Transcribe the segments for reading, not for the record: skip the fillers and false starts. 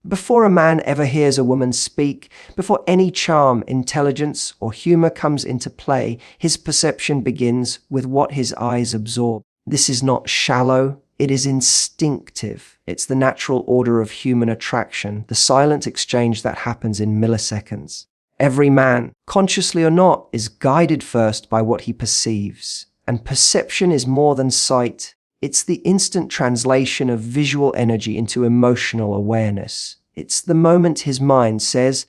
Before a man ever hears a woman speak, before any charm, intelligence, or humor comes into play, his perception begins with what his eyes absorb. This is not shallow, it is instinctive. It's the natural order of human attraction, the silent exchange that happens in milliseconds. Every man, consciously or not, is guided first by what he perceives. And perception is more than sight. It's the instant translation of visual energy into emotional awareness. It's the moment his mind says,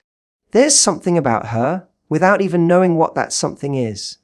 "There's something about her," without even knowing what that something is.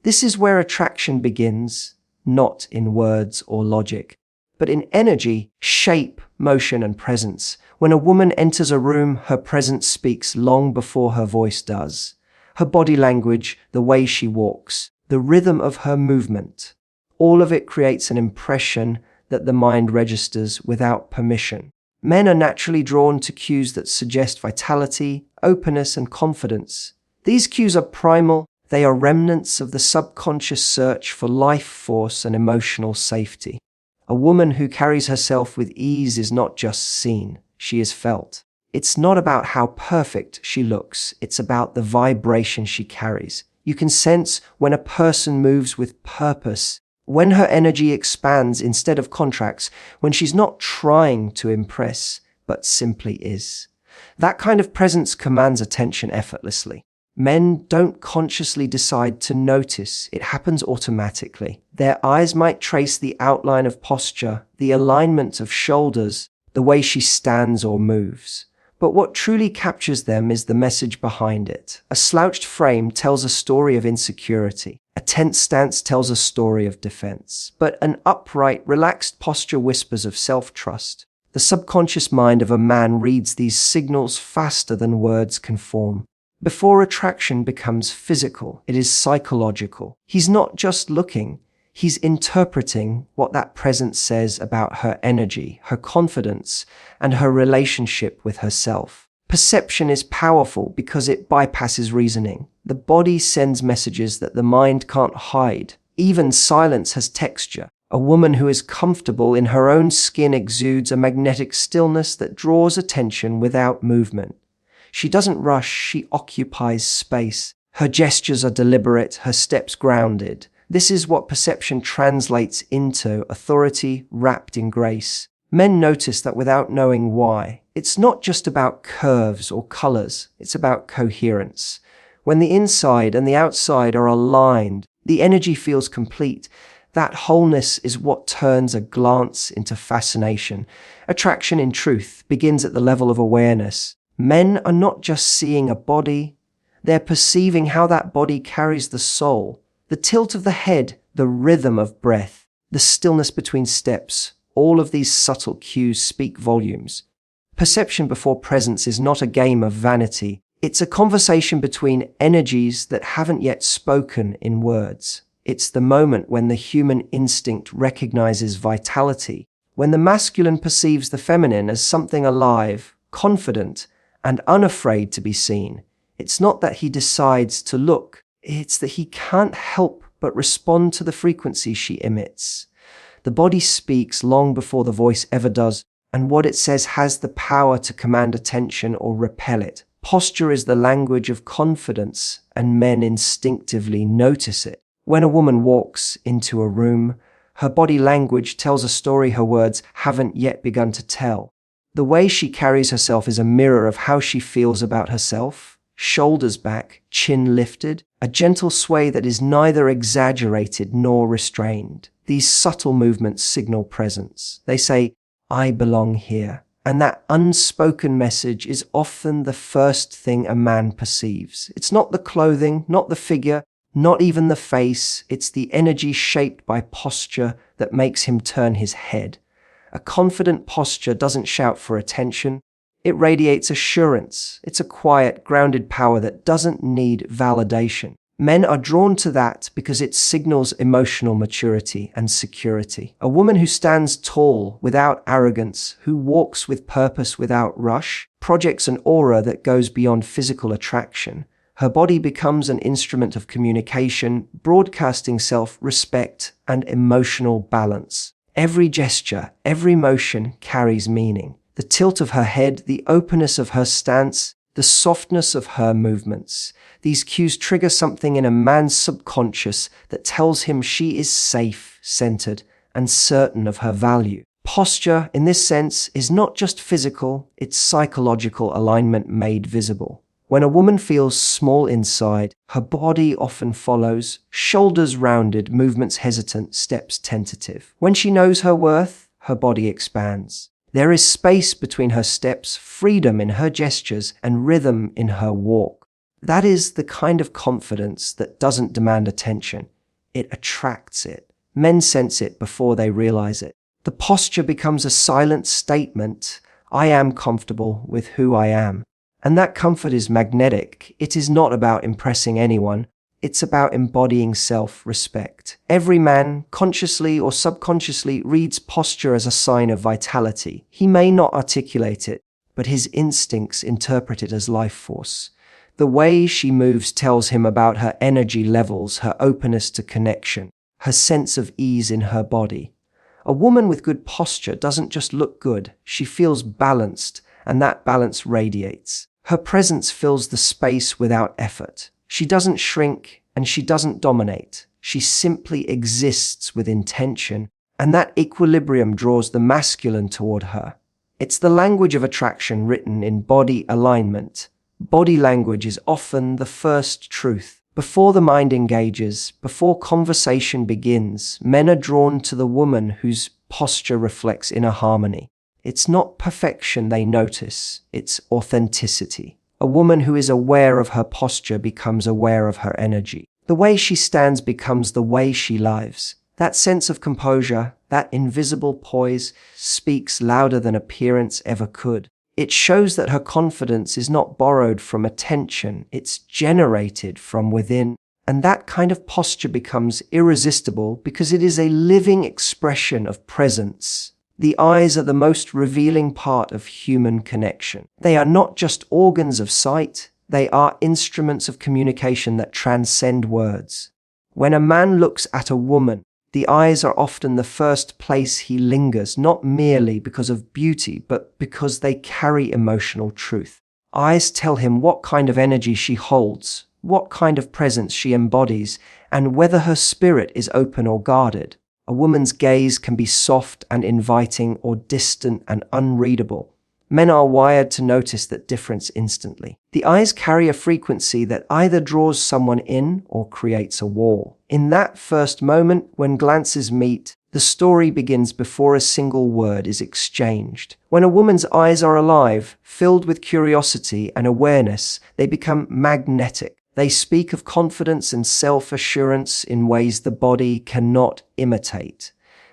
This is where attraction begins, not in words or logic, but in energy, shape, motion, and presence. When a woman enters a room, her presence speaks long before her voice does. Her body language, the way she walks, the rhythm of her movement, all of it creates an impression that the mind registers without permission. Men are naturally drawn to cues that suggest vitality, openness, and confidence. These cues are primal. They are remnants of the subconscious search for life force and emotional safety. A woman who carries herself with ease is not just seen, she is felt. It's not about how perfect she looks, it's about the vibration she carries. You can sense when a person moves with purpose, when her energy expands instead of contracts, when she's not trying to impress, but simply is. That kind of presence commands attention effortlessly. Men don't consciously decide to notice, it happens automatically. Their eyes might trace the outline of posture, the alignment of shoulders, the way she stands or moves. But what truly captures them is the message behind it. A slouched frame tells a story of insecurity. A tense stance tells a story of defense. But an upright, relaxed posture whispers of self-trust. The subconscious mind of a man reads these signals faster than words can form. Before attraction becomes physical, it is psychological. He's not just looking, he's interpreting what that presence says about her energy, her confidence, and her relationship with herself. Perception is powerful because it bypasses reasoning. The body sends messages that the mind can't hide. Even silence has texture. A woman who is comfortable in her own skin exudes a magnetic stillness that draws attention without movement. She doesn't rush, she occupies space. Her gestures are deliberate, her steps grounded. This is what perception translates into: authority wrapped in grace. Men notice that without knowing why. It's not just about curves or colors, it's about coherence. When the inside and the outside are aligned, the energy feels complete. That wholeness is what turns a glance into fascination. Attraction, in truth, begins at the level of awareness. Men are not just seeing a body, they're perceiving how that body carries the soul. The tilt of the head, the rhythm of breath, the stillness between steps, all of these subtle cues speak volumes. Perception before presence is not a game of vanity. It's a conversation between energies that haven't yet spoken in words. It's the moment when the human instinct recognizes vitality, when the masculine perceives the feminine as something alive, confident, and unafraid to be seen. It's not that he decides to look, it's that he can't help but respond to the frequency she emits. The body speaks long before the voice ever does, and what it says has the power to command attention or repel it. Posture is the language of confidence, and men instinctively notice it. When a woman walks into a room, her body language tells a story her words haven't yet begun to tell. The way she carries herself is a mirror of how she feels about herself. Shoulders back, chin lifted, a gentle sway that is neither exaggerated nor restrained. These subtle movements signal presence. They say, "I belong here." And that unspoken message is often the first thing a man perceives. It's not the clothing, not the figure, not even the face. It's the energy shaped by posture that makes him turn his head. A confident posture doesn't shout for attention. It radiates assurance. It's a quiet, grounded power that doesn't need validation. Men are drawn to that because it signals emotional maturity and security. A woman who stands tall without arrogance, who walks with purpose without rush, projects an aura that goes beyond physical attraction. Her body becomes an instrument of communication, broadcasting self-respect and emotional balance. Every gesture, every motion carries meaning. The tilt of her head, the openness of her stance, the softness of her movements. These cues trigger something in a man's subconscious that tells him she is safe, centered, and certain of her value. Posture, in this sense, is not just physical, it's psychological alignment made visible. When a woman feels small inside, her body often follows, shoulders rounded, movements hesitant, steps tentative. When she knows her worth, her body expands. There is space between her steps, freedom in her gestures, and rhythm in her walk. That is the kind of confidence that doesn't demand attention. It attracts it. Men sense it before they realize it. The posture becomes a silent statement. I am comfortable with who I am. And that comfort is magnetic. It is not about impressing anyone. It's about embodying self-respect. Every man, consciously or subconsciously, reads posture as a sign of vitality. He may not articulate it, but his instincts interpret it as life force. The way she moves tells him about her energy levels, her openness to connection, her sense of ease in her body. A woman with good posture doesn't just look good, she feels balanced, and that balance radiates. Her presence fills the space without effort. She doesn't shrink and she doesn't dominate. She simply exists with intention, and that equilibrium draws the masculine toward her. It's the language of attraction written in body alignment. Body language is often the first truth. Before the mind engages, before conversation begins, men are drawn to the woman whose posture reflects inner harmony. It's not perfection they notice, it's authenticity. A woman who is aware of her posture becomes aware of her energy. The way she stands becomes the way she lives. That sense of composure, that invisible poise, speaks louder than appearance ever could. It shows that her confidence is not borrowed from attention, it's generated from within. And that kind of posture becomes irresistible because it is a living expression of presence. The eyes are the most revealing part of human connection. They are not just organs of sight, they are instruments of communication that transcend words. When a man looks at a woman, the eyes are often the first place he lingers, not merely because of beauty, but because they carry emotional truth. Eyes tell him what kind of energy she holds, what kind of presence she embodies, and whether her spirit is open or guarded. A woman's gaze can be soft and inviting or distant and unreadable. Men are wired to notice that difference instantly. The eyes carry a frequency that either draws someone in or creates a wall. In that first moment, when glances meet, the story begins before a single word is exchanged. When a woman's eyes are alive, filled with curiosity and awareness, they become magnetic. They speak of confidence and self-assurance in ways the body cannot imitate.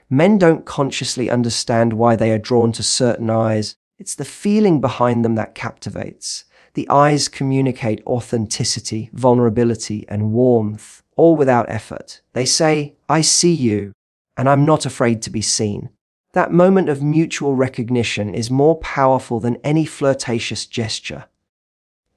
Men don't consciously understand why they are drawn to certain eyes. It's the feeling behind them that captivates. The eyes communicate authenticity, vulnerability, and warmth, all without effort. They say, I see you, and I'm not afraid to be seen. That moment of mutual recognition is more powerful than any flirtatious gesture.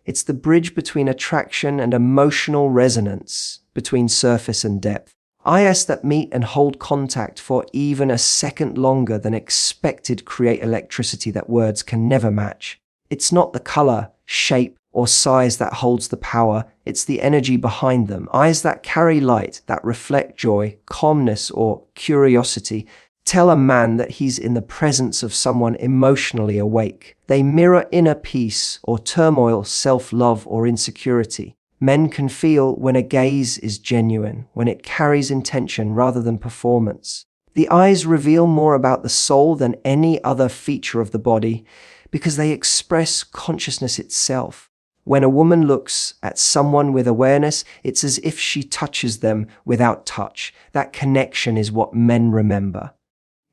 It's the bridge between attraction and emotional resonance, between surface and depth. Eyes that meet and hold contact for even a second longer than expected create electricity that words can never match. It's not the color, shape, or size that holds the power, it's the energy behind them. Eyes that carry light, that reflect joy, calmness, or curiosity, tell a man that he's in the presence of someone emotionally awake. They mirror inner peace or turmoil, self-love, or insecurity. Men can feel when a gaze is genuine, when it carries intention rather than performance. The eyes reveal more about the soul than any other feature of the body because they express consciousness itself. When a woman looks at someone with awareness, it's as if she touches them without touch. That connection is what men remember.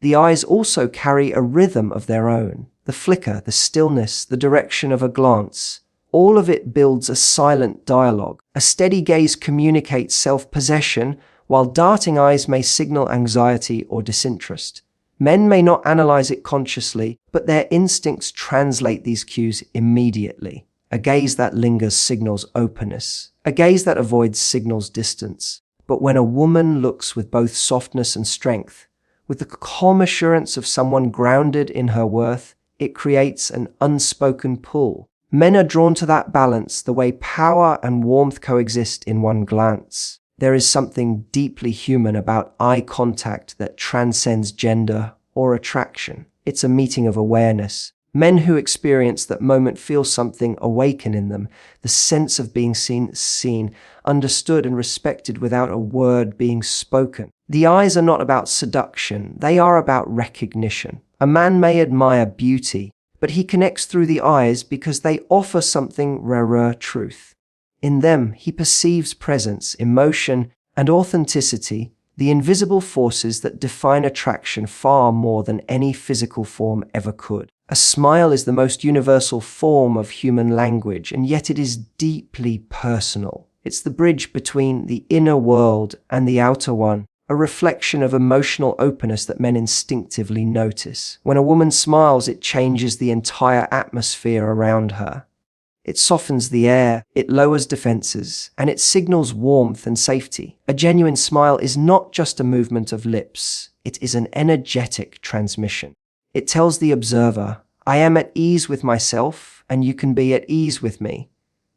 The eyes also carry a rhythm of their own. The flicker, the stillness, the direction of a glance. All of it builds a silent dialogue. A steady gaze communicates self-possession, while darting eyes may signal anxiety or disinterest. Men may not analyze it consciously, but their instincts translate these cues immediately. A gaze that lingers signals openness. A gaze that avoids signals distance. But when a woman looks with both softness and strength, with the calm assurance of someone grounded in her worth, It creates an unspoken pull. Men are drawn to that balance, the way power and warmth coexist in one glance. There is something deeply human about eye contact that transcends gender or attraction. It's a meeting of awareness. Men who experience that moment feel something awaken in them, the sense of being seen, understood and respected without a word being spoken. The eyes are not about seduction, they are about recognition. A man may admire beauty, but he connects through the eyes because they offer something rarer truth. In them, he perceives presence, emotion, and authenticity, the invisible forces that define attraction far more than any physical form ever could. A smile is the most universal form of human language, and yet it is deeply personal. It's the bridge between the inner world and the outer one, a reflection of emotional openness that men instinctively notice. When a woman smiles, it changes the entire atmosphere around her. It softens the air, it lowers defenses, and it signals warmth and safety. A genuine smile is not just a movement of lips, it is an energetic transmission. It tells the observer, I am at ease with myself, and you can be at ease with me.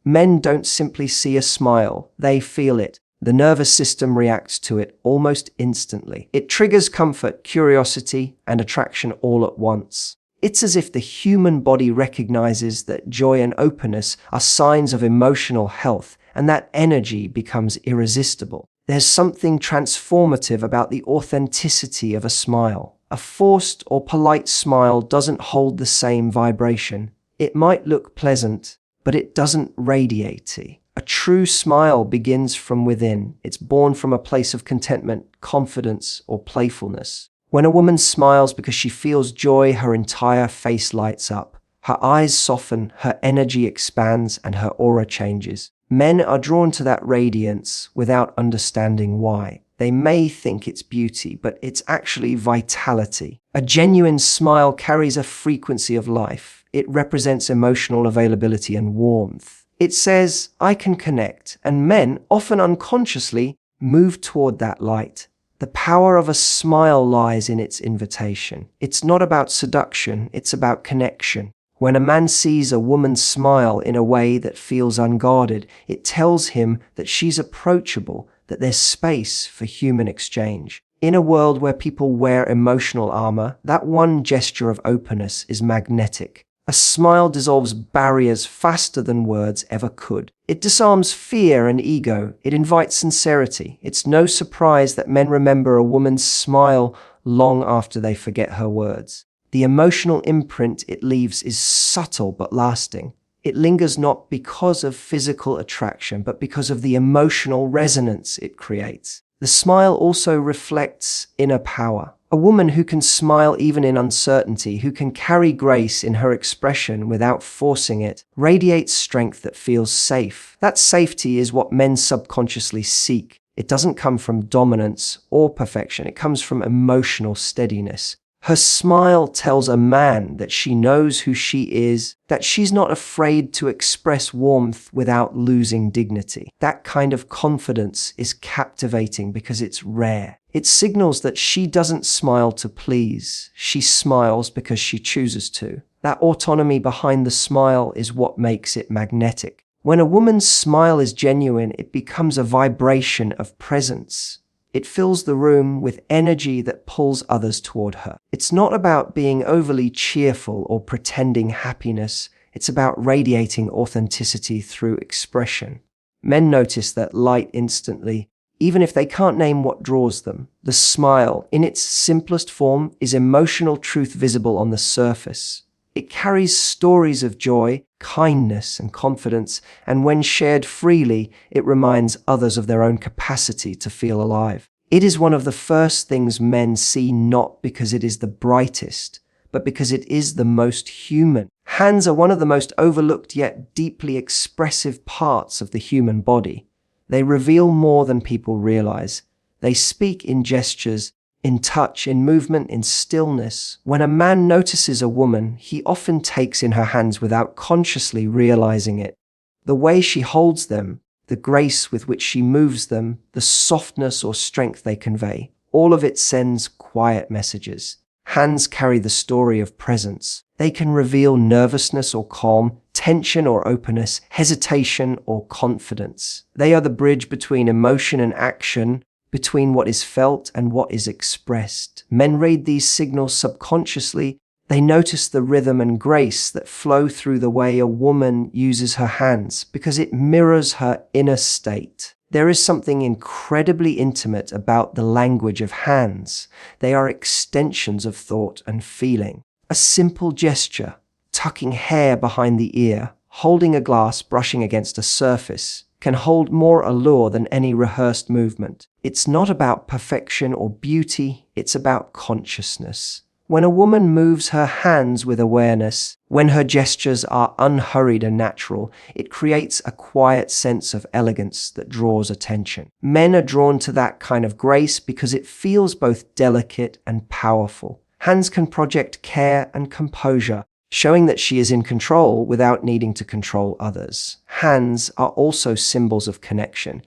Men don't simply see a smile, they feel it. The nervous system reacts to it almost instantly. It triggers comfort, curiosity, and attraction all at once. It's as if the human body recognizes that joy and openness are signs of emotional health, and that energy becomes irresistible. There's something transformative about the authenticity of a smile. A forced or polite smile doesn't hold the same vibration. It might look pleasant, but it doesn't radiate. A true smile begins from within. It's born from a place of contentment, confidence, or playfulness. When a woman smiles because she feels joy, her entire face lights up. Her eyes soften, her energy expands, and her aura changes. Men are drawn to that radiance without understanding why. They may think it's beauty, but it's actually vitality. A genuine smile carries a frequency of life. It represents emotional availability and warmth. It says, I can connect, and men, often unconsciously, move toward that light. The power of a smile lies in its invitation. It's not about seduction, it's about connection. When a man sees a woman smile in a way that feels unguarded, it tells him that she's approachable, that there's space for human exchange. In a world where people wear emotional armor, that one gesture of openness is magnetic. A smile dissolves barriers faster than words ever could. It disarms fear and ego. It invites sincerity. It's no surprise that men remember a woman's smile long after they forget her words. The emotional imprint it leaves is subtle but lasting. It lingers not because of physical attraction, but because of the emotional resonance it creates. The smile also reflects inner power. A woman who can smile even in uncertainty, who can carry grace in her expression without forcing it, radiates strength that feels safe. That safety is what men subconsciously seek. It doesn't come from dominance or perfection. It comes from emotional steadiness. Her smile tells a man that she knows who she is, that she's not afraid to express warmth without losing dignity. That kind of confidence is captivating because it's rare. It signals that she doesn't smile to please. She smiles because she chooses to. That autonomy behind the smile is what makes it magnetic. When a woman's smile is genuine, it becomes a vibration of presence. It fills the room with energy that pulls others toward her. It's not about being overly cheerful or pretending happiness. It's about radiating authenticity through expression. Men notice that light instantly, even if they can't name what draws them. The smile, in its simplest form, is emotional truth visible on the surface. It carries stories of joy, kindness, and confidence, and when shared freely, it reminds others of their own capacity to feel alive. It is one of the first things men see, not because it is the brightest, but because it is the most human. Hands are one of the most overlooked yet deeply expressive parts of the human body. They reveal more than people realize. They speak in gestures, in touch, in movement, in stillness. When a man notices a woman, he often takes in her hands without consciously realizing it. The way she holds them, the grace with which she moves them, the softness or strength they convey, all of it sends quiet messages. Hands carry the story of presence. They can reveal nervousness or calm, tension or openness, hesitation or confidence. They are the bridge between emotion and action, between what is felt and what is expressed. Men read these signals subconsciously. They notice the rhythm and grace that flow through the way a woman uses her hands because it mirrors her inner state. There is something incredibly intimate about the language of hands. They are extensions of thought and feeling. A simple gesture, tucking hair behind the ear, holding a glass brushing against a surface, can hold more allure than any rehearsed movement. It's not about perfection or beauty, it's about consciousness. When a woman moves her hands with awareness, when her gestures are unhurried and natural, it creates a quiet sense of elegance that draws attention. Men are drawn to that kind of grace because it feels both delicate and powerful. Hands can project care and composure, showing that she is in control without needing to control others. Hands are also symbols of connection.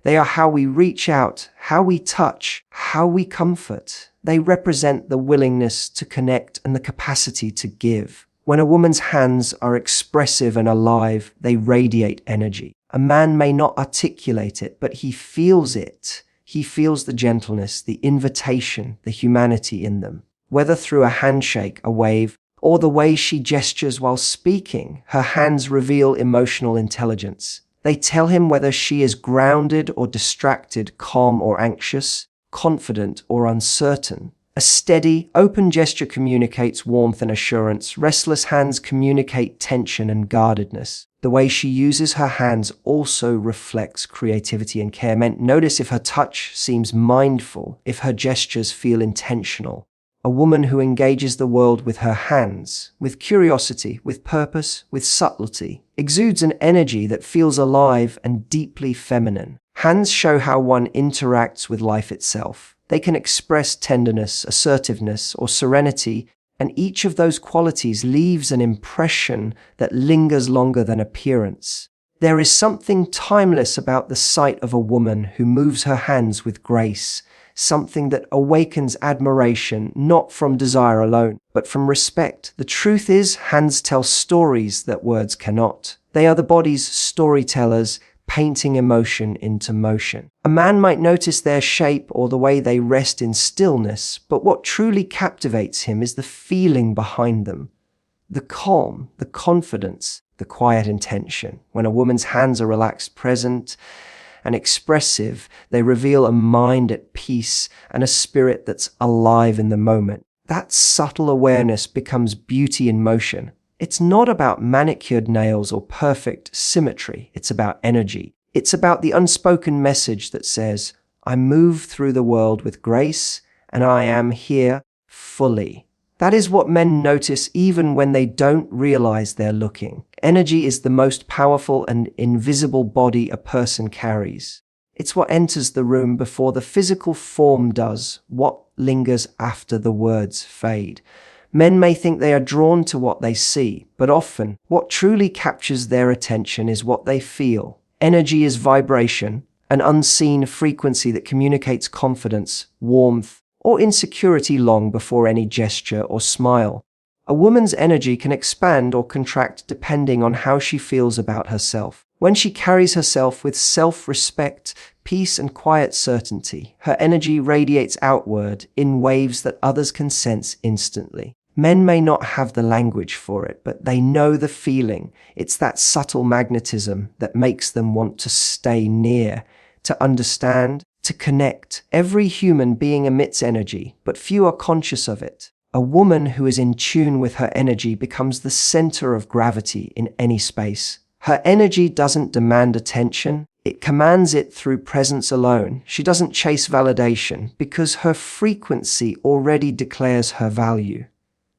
They are how we reach out, how we touch, how we comfort. They represent the willingness to connect and the capacity to give. When a woman's hands are expressive and alive, they radiate energy. A man may not articulate it, but he feels it. He feels the gentleness, the invitation, the humanity in them. Whether through a handshake, a wave, or the way she gestures while speaking, her hands reveal emotional intelligence. They tell him whether she is grounded or distracted, calm or anxious, confident or uncertain. A steady, open gesture communicates warmth and assurance. Restless hands communicate tension and guardedness. The way she uses her hands also reflects creativity and care. Notice if her touch seems mindful, if her gestures feel intentional. A woman who engages the world with her hands, with curiosity, with purpose, with subtlety, exudes an energy that feels alive and deeply feminine. Hands show how one interacts with life itself. They can express tenderness, assertiveness, or serenity, and each of those qualities leaves an impression that lingers longer than appearance. There is something timeless about the sight of a woman who moves her hands with grace, something that awakens admiration not from desire alone, but from respect. The truth is, hands tell stories that words cannot. They are the body's storytellers, painting emotion into motion. A man might notice their shape or the way they rest in stillness, but what truly captivates him is the feeling behind them. The calm, the confidence, the quiet intention. When a woman's hands are relaxed, present, and expressive, they reveal a mind at peace and a spirit that's alive in the moment. That subtle awareness becomes beauty in motion. It's not about manicured nails or perfect symmetry. It's about energy. It's about the unspoken message that says, I move through the world with grace and I am here fully. That is what men notice even when they don't realize they're looking. Energy is the most powerful and invisible body a person carries. It's what enters the room before the physical form does, what lingers after the words fade. Men may think they are drawn to what they see, but often what truly captures their attention is what they feel. Energy is vibration, an unseen frequency that communicates confidence, warmth, or insecurity long before any gesture or smile. A woman's energy can expand or contract depending on how she feels about herself. When she carries herself with self-respect, peace, and quiet certainty, her energy radiates outward in waves that others can sense instantly. Men may not have the language for it, but they know the feeling. It's that subtle magnetism that makes them want to stay near, to understand, to connect. Every human being emits energy, but few are conscious of it. A woman who is in tune with her energy becomes the center of gravity in any space. Her energy doesn't demand attention. It commands it through presence alone. She doesn't chase validation because her frequency already declares her value.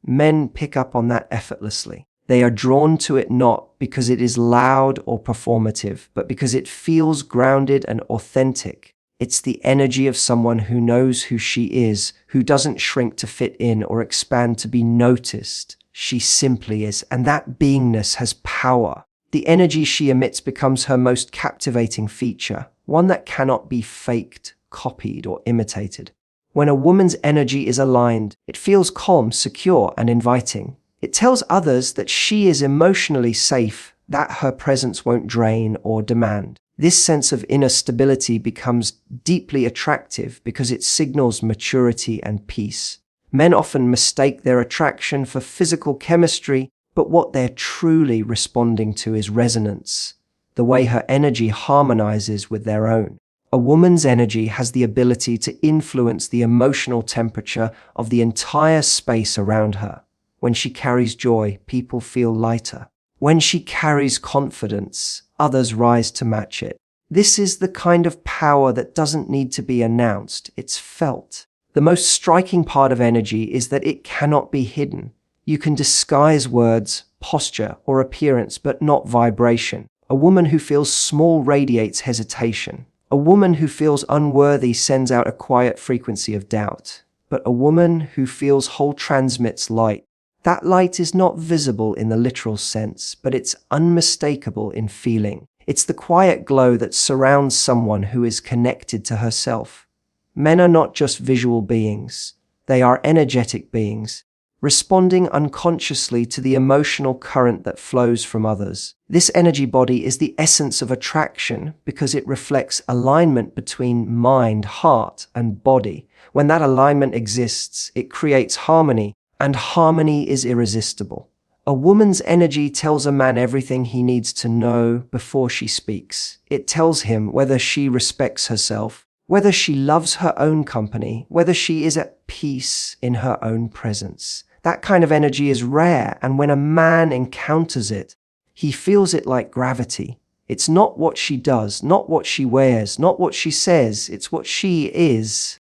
Men pick up on that effortlessly. They are drawn to it not because it is loud or performative, but because it feels grounded and authentic. It's the energy of someone who knows who she is, who doesn't shrink to fit in or expand to be noticed. She simply is, and that beingness has power. The energy she emits becomes her most captivating feature, one that cannot be faked, copied, or imitated. When a woman's energy is aligned, it feels calm, secure, and inviting. It tells others that she is emotionally safe, that her presence won't drain or demand. This sense of inner stability becomes deeply attractive because it signals maturity and peace. Men often mistake their attraction for physical chemistry, but what they're truly responding to is resonance, the way her energy harmonizes with their own. A woman's energy has the ability to influence the emotional temperature of the entire space around her. When she carries joy, people feel lighter. When she carries confidence, others rise to match it. This is the kind of power that doesn't need to be announced, it's felt. The most striking part of energy is that it cannot be hidden. You can disguise words, posture, or appearance, but not vibration. A woman who feels small radiates hesitation. A woman who feels unworthy sends out a quiet frequency of doubt. But a woman who feels whole transmits light. That light is not visible in the literal sense, but it's unmistakable in feeling. It's the quiet glow that surrounds someone who is connected to herself. Men are not just visual beings. They are energetic beings, responding unconsciously to the emotional current that flows from others. This energy body is the essence of attraction because it reflects alignment between mind, heart, and body. When that alignment exists, it creates harmony, and harmony is irresistible. A woman's energy tells a man everything he needs to know before she speaks. It tells him whether she respects herself, whether she loves her own company, whether she is at peace in her own presence. That kind of energy is rare, and when a man encounters it, he feels it like gravity. It's not what she does, not what she wears, not what she says, it's what she is.